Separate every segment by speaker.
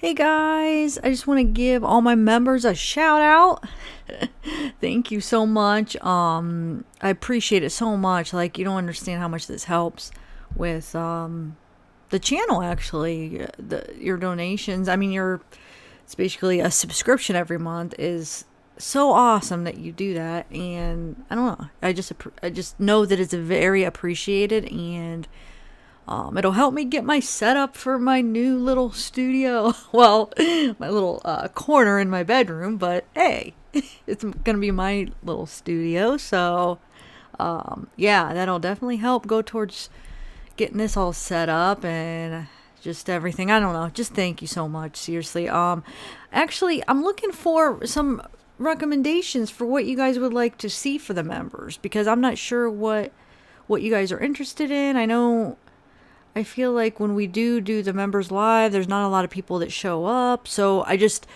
Speaker 1: Hey guys, I just want to give all my members a shout out. Thank you so much. I appreciate it so much. Like, you don't understand how much this helps with the channel actually. Your donations. I mean, it's basically a subscription every month is so awesome that you do that, and I don't know. I just know that it's very appreciated, and it'll help me get my setup for my new little studio. Well, my little corner in my bedroom, but hey, it's gonna be my little studio. So, yeah, that'll definitely help go towards getting this all set up and just everything. I don't know. Just thank you so much. Seriously. Actually, I'm looking for some recommendations for what you guys would like to see for the members, because I'm not sure what you guys are interested in. I feel like when we do the members live, there's not a lot of people that show up. So I'm just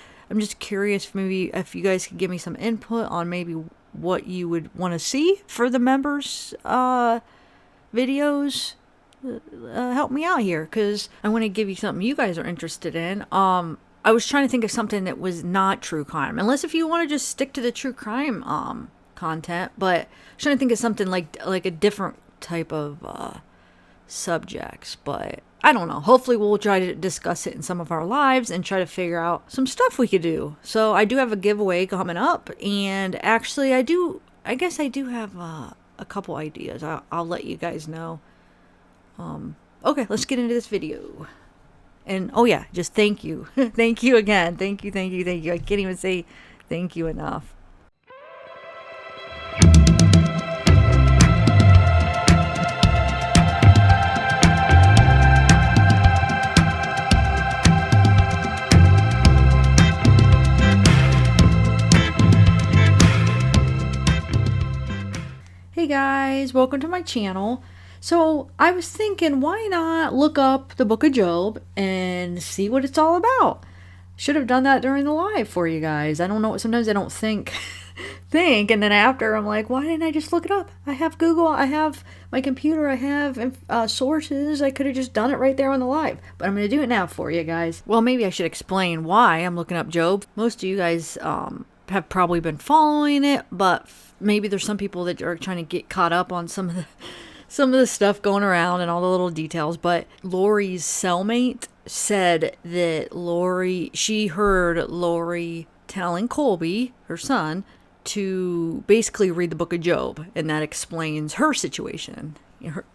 Speaker 1: curious, maybe if you guys could give me some input on maybe what you would want to see for the members videos. Help me out here, because I want to give you something you guys are interested in. I was trying to think of something that was not true crime, unless if you want to just stick to the true crime content. But I was trying to think of something like a different type of subjects, but I don't know. Hopefully we'll try to discuss it in some of our lives and try to figure out some stuff we could do. So I do have a giveaway coming up, and actually I guess I do have a couple ideas. I'll let you guys know. Okay, let's get into this video. And oh yeah, just thank you. Thank you again. Thank you. I can't even say thank you enough. Hey guys, welcome to my channel. So I was thinking, why not look up the book of Job and see what it's all about? Should have done that during the live for you guys. I don't know. Sometimes I don't think, and then after I'm like, why didn't I just look it up? I have Google, I have my computer, I have sources. I could have just done it right there on the live, but I'm going to do it now for you guys. Well, maybe I should explain why I'm looking up Job. Most of you guys have probably been following it, but maybe there's some people that are trying to get caught up on some of the stuff going around and all the little details. But Lori's cellmate said that she heard Lori telling Colby, her son, to basically read the book of Job, and that explains her situation,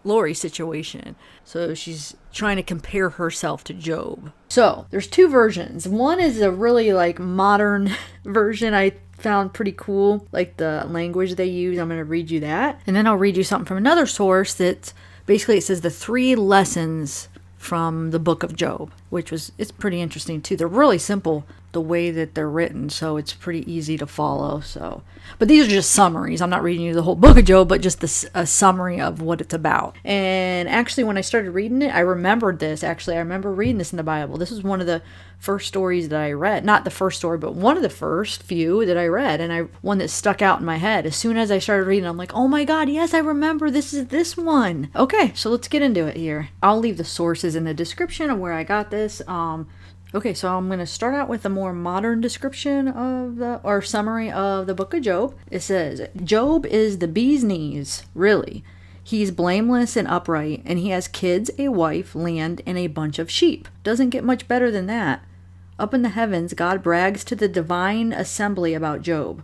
Speaker 1: Lori's situation. So she's trying to compare herself to Job. So there's two versions. One is a really modern version. I found pretty cool, the language they use. I'm going to read you that, and then I'll read you something from another source that basically it says the 3 lessons from the book of Job, it's pretty interesting too. They're really simple the way that they're written, so it's pretty easy to follow. So, but these are just summaries. I'm not reading you the whole book of Job, but just a summary of what it's about. And actually, when I started reading it, I remembered this. Actually, I remember reading this in the Bible. This was one of the first stories that I read. Not the first story, but one of the first few that I read, and one that stuck out in my head. As soon as I started reading, I'm like, oh my God, yes, I remember this is this one. Okay, so let's get into it here. I'll leave the sources in the description of where I got this. Okay, so I'm going to start out with a more modern description or summary of the book of Job. It says, Job is the bee's knees, really. He's blameless and upright, and he has kids, a wife, land, and a bunch of sheep. Doesn't get much better than that. Up in the heavens, God brags to the divine assembly about Job.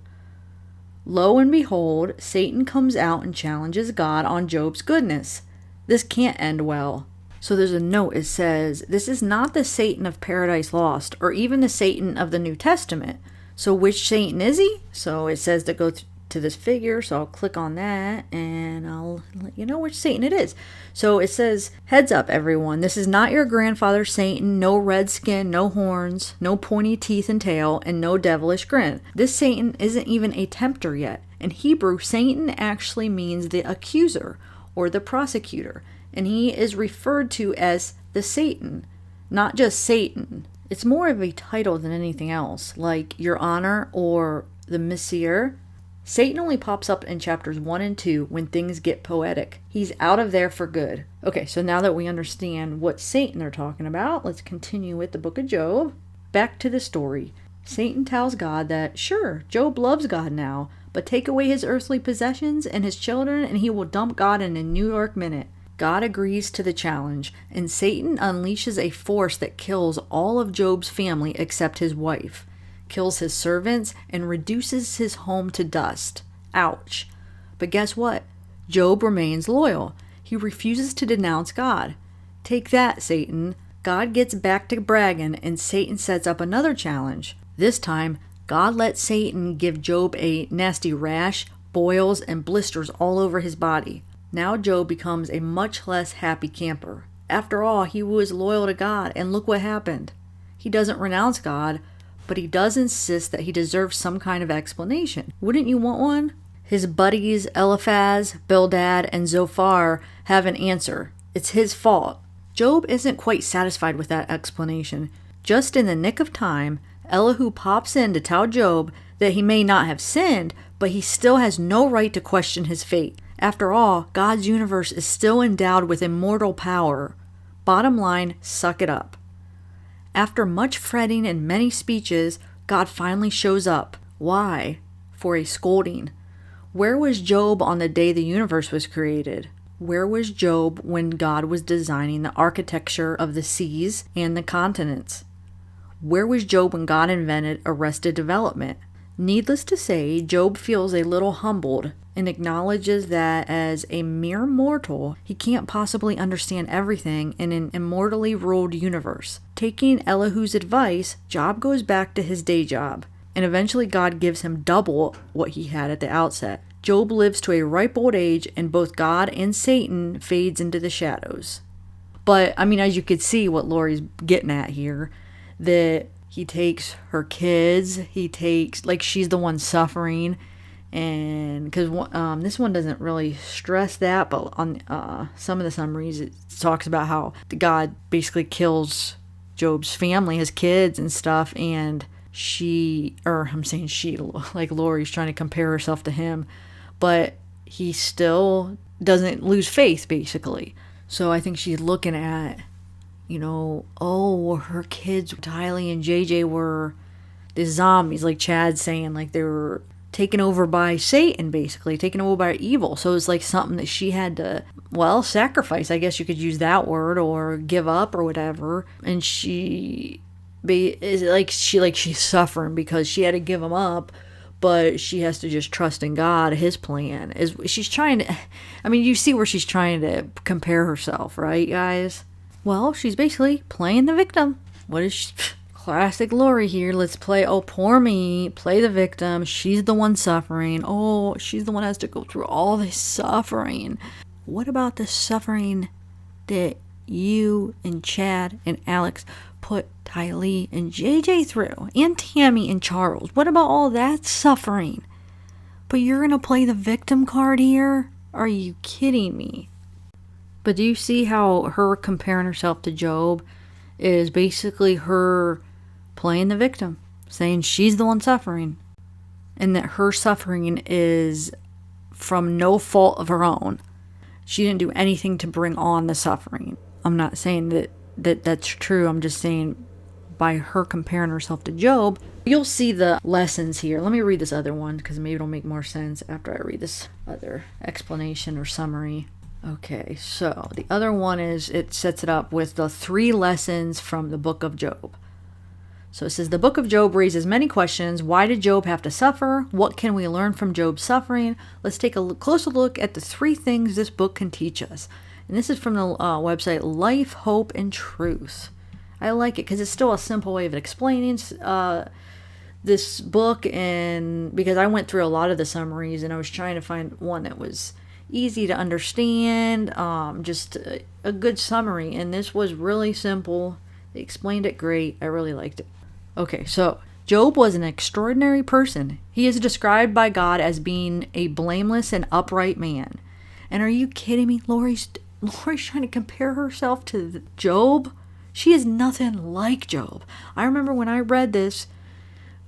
Speaker 1: Lo and behold, Satan comes out and challenges God on Job's goodness. This can't end well. So there's a note. It says, this is not the Satan of Paradise Lost, or even the Satan of the New Testament. So which Satan is he? So it says to go to this figure, so I'll click on that, and I'll let you know which Satan it is. So it says, heads up everyone, this is not your grandfather Satan, no red skin, no horns, no pointy teeth and tail, and no devilish grin. This Satan isn't even a tempter yet. In Hebrew, Satan actually means the accuser, or the prosecutor. And he is referred to as the Satan, not just Satan. It's more of a title than anything else, like Your Honor or the Messiah. Satan only pops up in chapters 1 and 2 when things get poetic. He's out of there for good. Okay, so now that we understand what Satan they're talking about, let's continue with the book of Job. back to the story. Satan tells God that, sure, Job loves God now, but take away his earthly possessions and his children and he will dump God in a New York minute. God agrees to the challenge, and Satan unleashes a force that kills all of Job's family except his wife, kills his servants, and reduces his home to dust. Ouch. But guess what? Job remains loyal. He refuses to denounce God. Take that, Satan. God gets back to bragging, and Satan sets up another challenge. This time, God lets Satan give Job a nasty rash, boils, and blisters all over his body. Now Job becomes a much less happy camper. After all, he was loyal to God, and look what happened. He doesn't renounce God, but he does insist that he deserves some kind of explanation. Wouldn't you want one? His buddies Eliphaz, Bildad, and Zophar have an answer. It's his fault. Job isn't quite satisfied with that explanation. Just in the nick of time, Elihu pops in to tell Job that he may not have sinned, but he still has no right to question his fate. After all, God's universe is still endowed with immortal power. Bottom line, suck it up. After much fretting and many speeches, God finally shows up. Why? For a scolding. Where was Job on the day the universe was created? Where was Job when God was designing the architecture of the seas and the continents? Where was Job when God invented arrested development? Needless to say, Job feels a little humbled and acknowledges that as a mere mortal, he can't possibly understand everything in an immortally ruled universe. Taking Elihu's advice, Job goes back to his day job, and eventually God gives him double what he had at the outset. Job lives to a ripe old age, and both God and Satan fades into the shadows. But, as you could see what Lori's getting at here, that he takes her kids, she's the one suffering, and because this one doesn't really stress that, but on some of the summaries it talks about how God basically kills Job's family, his kids and stuff, and Lori's trying to compare herself to him, but he still doesn't lose faith, basically. So I think she's looking at, her kids, Tylee and JJ, were the zombies, like Chad's saying, like they were taken over by Satan, basically, taken over by evil. So it's like something that she had to, sacrifice, I guess you could use that word, or give up or whatever. And she's suffering because she had to give them up, but she has to just trust in God. His plan is, she's trying to, you see where she's trying to compare herself, right, guys? Well, she's basically playing the victim. What is she? Classic Lori here. Let's play, poor me, play the victim. She's the one suffering. She's the one that has to go through all this suffering. What about the suffering that you and Chad and Alex put Tylee and JJ through? And Tammy and Charles. What about all that suffering? But you're going to play the victim card here? Are you kidding me? But do you see how her comparing herself to Job is basically her playing the victim, saying she's the one suffering, and that her suffering is from no fault of her own. She didn't do anything to bring on the suffering. I'm not saying that's true. I'm just saying by her comparing herself to Job, you'll see the lessons here. Let me read this other one because maybe it'll make more sense after I read this other explanation or summary. Okay, so the other one is, it sets it up with the 3 lessons from the book of Job. So it says, the book of Job raises many questions. Why did Job have to suffer? What can we learn from Job's suffering? Let's take a closer look at the 3 things this book can teach us. And this is from the website Life, Hope, and Truth. I like it because it's still a simple way of explaining this book, and because I went through a lot of the summaries and I was trying to find one that was easy to understand, just a good summary, and this was really simple. They explained it great. I really liked it. Okay, so Job was an extraordinary person. He is described by God as being a blameless and upright man. And are you kidding me? Lori's trying to compare herself to Job? She is nothing like Job. I remember when I read this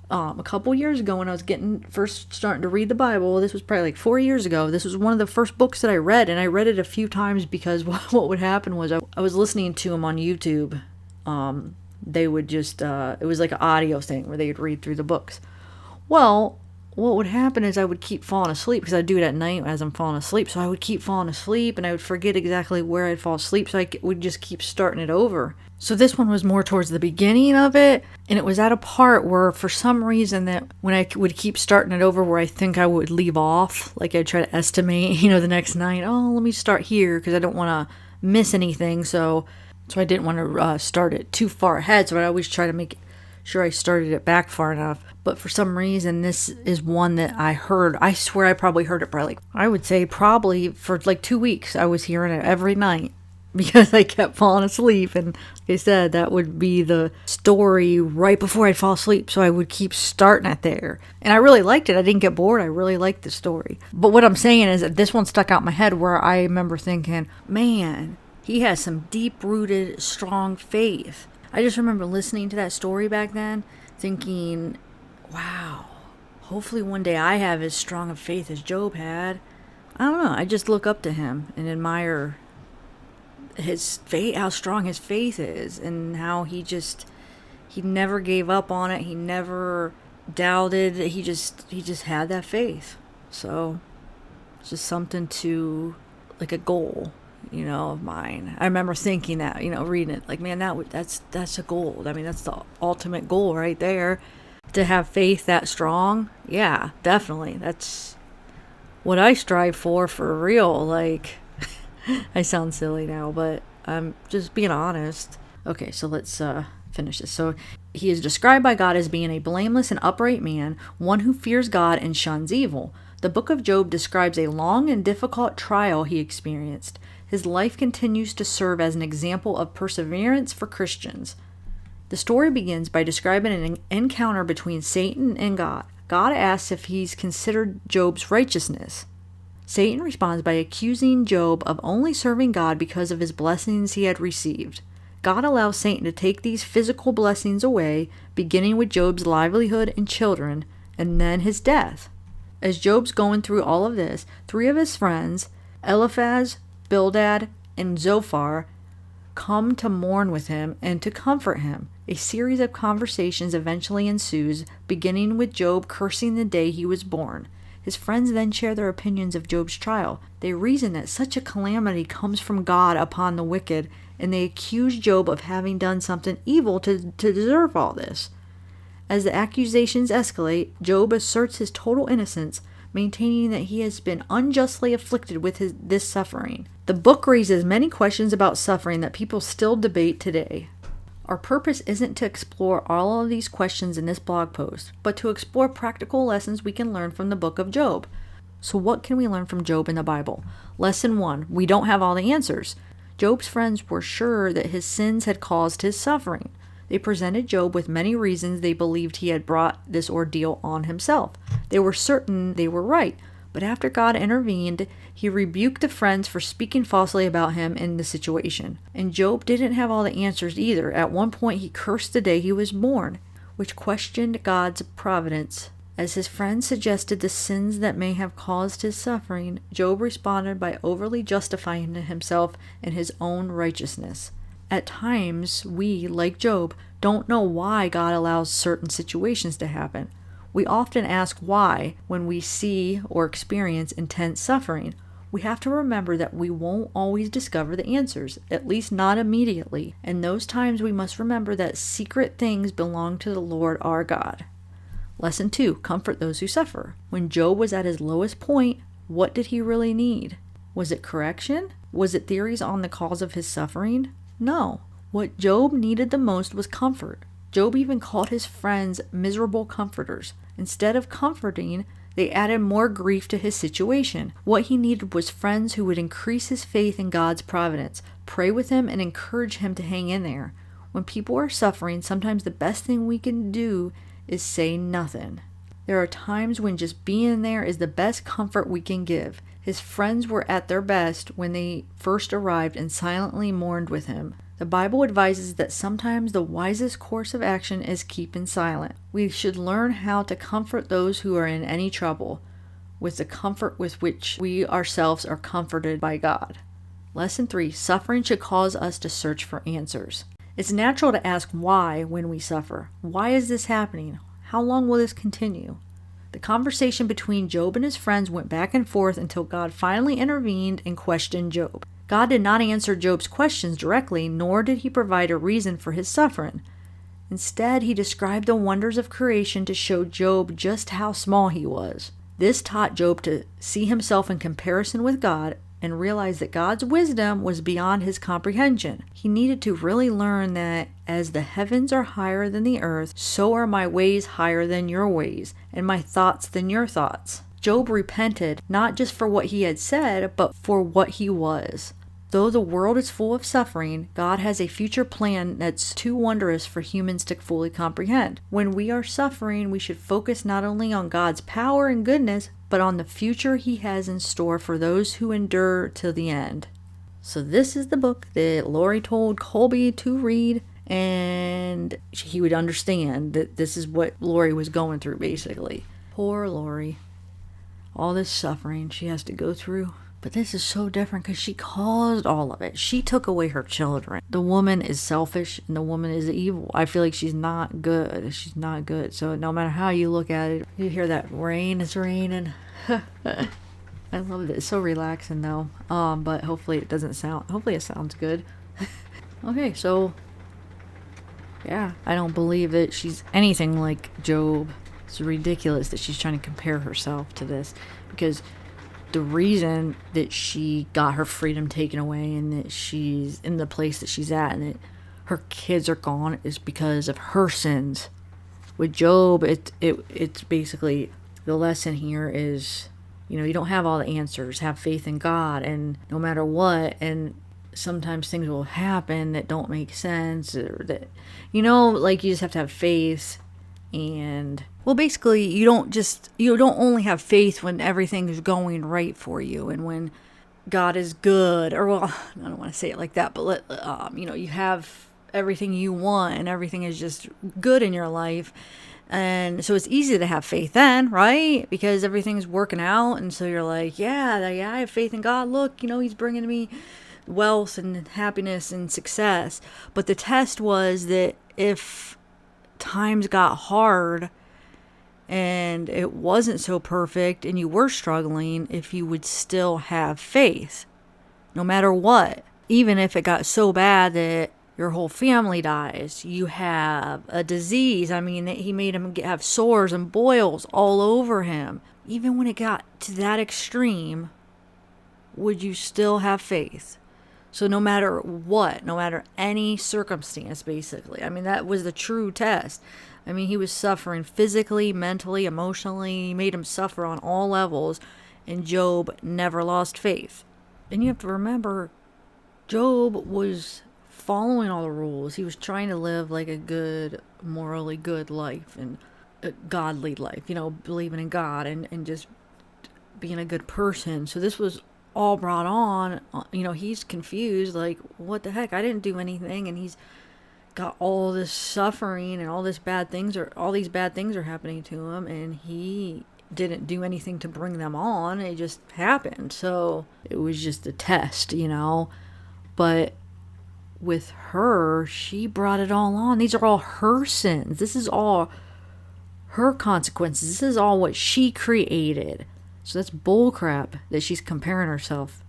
Speaker 1: a couple years ago when I was first starting to read the Bible. This was probably like 4 years ago. This was one of the first books that I read, and I read it a few times because what would happen was I was listening to him on YouTube, they would just, it was like an audio thing where they would read through the books. Well, what would happen is I would keep falling asleep because I do it at night as I'm falling asleep. So I would keep falling asleep and I would forget exactly where I'd fall asleep. So I would just keep starting it over. So this one was more towards the beginning of it. And it was at a part where for some reason that when I would keep starting it over where I think I would leave off, like I'd try to estimate, the next night, oh, let me start here because I don't want to miss anything. So I didn't want to start it too far ahead. So I always try to make sure I started it back far enough. But for some reason, this is one that I heard. I swear I probably heard it I would say probably for 2 weeks. I was hearing it every night because I kept falling asleep. And like I said, that would be the story right before I'd fall asleep. So I would keep starting it there. And I really liked it. I didn't get bored. I really liked the story. But what I'm saying is that this one stuck out in my head where I remember thinking, man, he has some deep-rooted, strong faith. I just remember listening to that story back then, thinking, wow, hopefully one day I have as strong a faith as Job had. I don't know. I just look up to him and admire his faith, how strong his faith is, and how he never gave up on it. He never doubted. He just had that faith. So it's just something to, like a goal, of mine. I remember thinking that, reading it, like, man, that's a goal. I mean, that's the ultimate goal right there. To have faith that strong, yeah, definitely. That's what I strive for real. Like, I sound silly now, but I'm just being honest. Okay, so let's finish this. So he is described by God as being a blameless and upright man, one who fears God and shuns evil. The book of Job describes a long and difficult trial he experienced. His life continues to serve as an example of perseverance for Christians. The story begins by describing an encounter between Satan and God. God asks if he's considered Job's righteousness. Satan responds by accusing Job of only serving God because of his blessings he had received. God allows Satan to take these physical blessings away, beginning with Job's livelihood and children, and then his death. As Job's going through all of this, 3 of his friends, Eliphaz, Bildad, and Zophar, come to mourn with him and to comfort him. A series of conversations eventually ensues, beginning with Job cursing the day he was born. His friends then share their opinions of Job's trial. They reason that such a calamity comes from God upon the wicked, and they accuse Job of having done something evil to deserve all this. As the accusations escalate, Job asserts his total innocence, maintaining that he has been unjustly afflicted with this suffering. The book raises many questions about suffering that people still debate today. Our purpose isn't to explore all of these questions in this blog post, but to explore practical lessons we can learn from the book of Job. So what can we learn from Job in the Bible? Lesson 1. We don't have all the answers. Job's friends were sure that his sins had caused his suffering. They presented Job with many reasons they believed he had brought this ordeal on himself. They were certain they were right, but after God intervened, he rebuked the friends for speaking falsely about him in the situation. And Job didn't have all the answers either. At one point, he cursed the day he was born, which questioned God's providence. As his friends suggested the sins that may have caused his suffering, Job responded by overly justifying himself and his own righteousness. At times, we, like Job, don't know why God allows certain situations to happen. We often ask why when we see or experience intense suffering. We have to remember that we won't always discover the answers, at least not immediately. In those times, we must remember that secret things belong to the Lord our God. Lesson 2. Comfort those who suffer. When Job was at his lowest point, what did he really need? Was it correction? Was it theories on the cause of his suffering? No. What Job needed the most was comfort. Job even called his friends miserable comforters. Instead of comforting, they added more grief to his situation. What he needed was friends who would increase his faith in God's providence, pray with him, and encourage him to hang in there. When people are suffering, sometimes the best thing we can do is say nothing. There are times when just being there is the best comfort we can give. His friends were at their best when they first arrived and silently mourned with him. The Bible advises that sometimes the wisest course of action is keeping silent. We should learn how to comfort those who are in any trouble with the comfort with which we ourselves are comforted by God. Lesson 3. Suffering should cause us to search for answers. It's natural to ask why when we suffer. Why is this happening? How long will this continue? The conversation between Job and his friends went back and forth until God finally intervened and questioned Job. God did not answer Job's questions directly, nor did he provide a reason for his suffering. Instead, he described the wonders of creation to show Job just how small he was. This taught Job to see himself in comparison with God and realize that God's wisdom was beyond his comprehension. He needed to really learn that as the heavens are higher than the earth, so are my ways higher than your ways, and my thoughts than your thoughts. Job repented, not just for what he had said, but for what he was. Though the world is full of suffering, God has a future plan that's too wondrous for humans to fully comprehend. When we are suffering, we should focus not only on God's power and goodness, but on the future he has in store for those who endure till the end. So this is the book that Lori told Colby to read, and he would understand that this is what Lori was going through, basically. Poor Lori. All this suffering she has to go through. But this is so different because she caused all of it. She took away her children. The woman is selfish and the woman is evil. I feel like she's not good. She's not good. So no matter how you look at it, you hear that rain is raining. I love it. It's so relaxing though. But hopefully it sounds good. Okay, so yeah, I don't believe that she's anything like Job. It's ridiculous that she's trying to compare herself to this, because the reason that she got her freedom taken away and that she's in the place that she's at and that her kids are gone is because of her sins. With Job, it's basically, the lesson here is, you don't have all the answers. Have faith in God, and no matter what, and sometimes things will happen that don't make sense, or that, like you just have to have faith. And well, basically you don't only have faith when everything is going right for you and when God is good, or well, I don't want to say it like that, but you have everything you want and everything is just good in your life. And so it's easy to have faith then, right? Because everything's working out, and so you're like, yeah, I have faith in God. Look, he's bringing me wealth and happiness and success. But the test was that if times got hard and it wasn't so perfect and you were struggling, if you would still have faith no matter what, even if it got so bad that your whole family dies, you have a disease. I mean, he made him have sores and boils all over him. Even when it got to that extreme, would you still have faith? So no matter what, no matter any circumstance, basically. I mean, that was the true test. I mean, he was suffering physically, mentally, emotionally. He made him suffer on all levels. And Job never lost faith. And you have to remember, Job was following all the rules. He was trying to live like a good, morally good life and a godly life. Believing in God and just being a good person. So this was all brought on, he's confused, like, what the heck, I didn't do anything, and he's got all this suffering and all these bad things are happening to him, and he didn't do anything to bring them on. It just happened. So it was just a test, but with her, she brought it all on. These are all her sins. This is all her consequences. This is all what she created. So that's bullcrap that she's comparing herself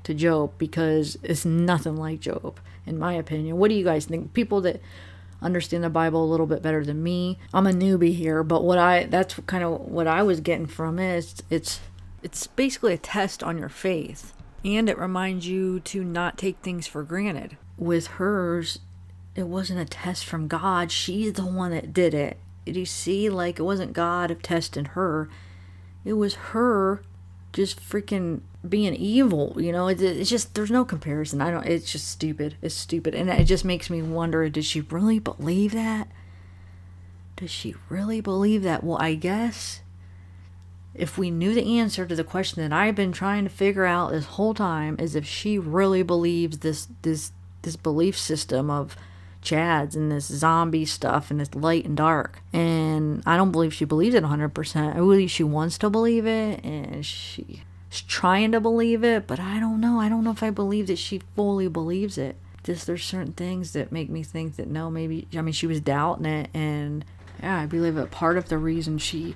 Speaker 1: to Job, because it's nothing like Job, in my opinion. What do you guys think? People that understand the Bible a little bit better than me. I'm a newbie here, but that's kind of what I was getting from it. It's basically a test on your faith, and it reminds you to not take things for granted. With hers, it wasn't a test from God. She's the one that did it. Did you see? Like, it wasn't God testing her. It was her just freaking being evil, It's just, there's no comparison. It's just stupid. It's stupid. And it just makes me wonder, did she really believe that? Does she really believe that? Well, I guess if we knew the answer to the question that I've been trying to figure out this whole time, is if she really believes this belief system of Chads and this zombie stuff and this light and dark. And I don't believe she believes it 100%. I believe she wants to believe it and she's trying to believe it, but I don't know. I don't know if I believe that she fully believes it. there's certain things that make me think that no, maybe, I mean, she was doubting it, and yeah, I believe that part of the reason she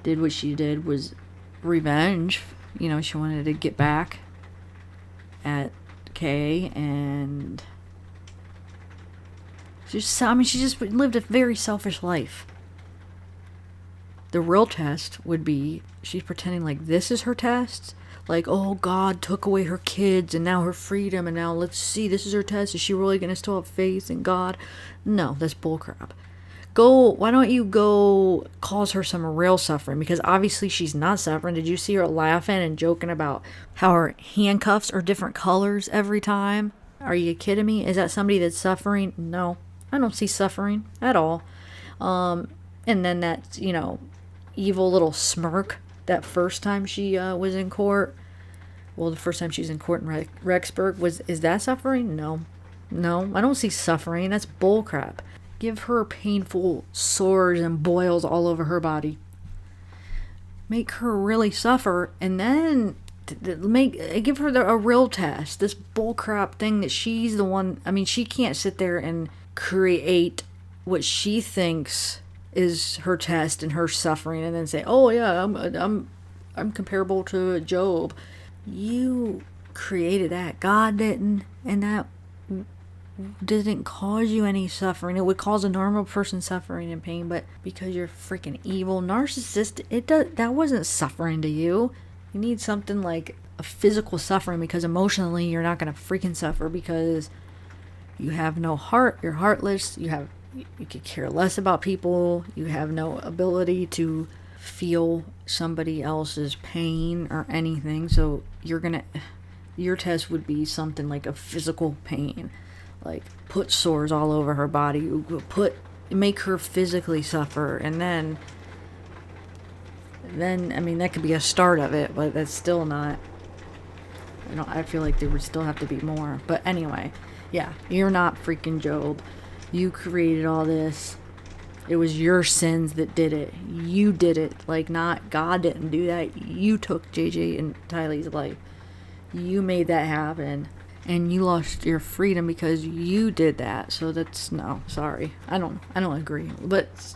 Speaker 1: did what she did was revenge. You know, she wanted to get back at Kay, and she just lived a very selfish life. The real test would be she's pretending like this is her test. Like, oh, God took away her kids and now her freedom, and now let's see, this is her test. Is she really going to still have faith in God? No, that's bullcrap. Why don't you go cause her some real suffering? Because obviously she's not suffering. Did you see her laughing and joking about how her handcuffs are different colors every time? Are you kidding me? Is that somebody that's suffering? No, I don't see suffering at all. And then that, evil little smirk that first time she was in court. Well, the first time she was in court in Rexburg, is that suffering? No, I don't see suffering. That's bullcrap. Give her painful sores and boils all over her body. Make her really suffer, and then give her a real test. This bullcrap thing that she's the one. I mean, she can't sit there and create what she thinks is her test and her suffering, and then say, "Oh yeah, I'm comparable to Job." You created that. God didn't, and that didn't cause you any suffering. It would cause a normal person suffering and pain, but because you're freaking evil, narcissist, that wasn't suffering to you. You need something like a physical suffering, because emotionally you're not gonna freaking suffer because you have no heart. You're heartless. You could care less about people. You have no ability to feel somebody else's pain or anything. So your test would be something like a physical pain, like put sores all over her body, make her physically suffer, and then I mean, that could be a start of it, but that's still not. I feel like there would still have to be more. But anyway, yeah, you're not freaking Job. You created all this. It was your sins that did it. You did it. Like, not God didn't do that. You took JJ and Tylee's life. You made that happen. And you lost your freedom because you did that. So no, sorry. I don't agree. But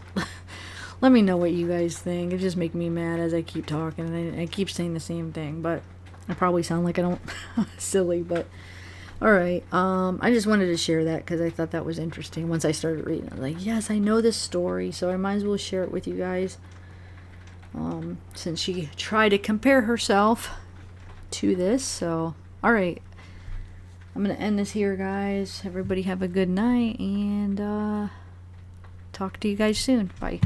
Speaker 1: let me know what you guys think. It just makes me mad as I keep talking. And I keep saying the same thing. But I probably sound like I don't silly, but alright. I just wanted to share that because I thought that was interesting. Once I started reading, I was like, yes, I know this story, so I might as well share it with you guys. Since she tried to compare herself to this. So, alright. I'm going to end this here, guys. Everybody have a good night, and talk to you guys soon. Bye.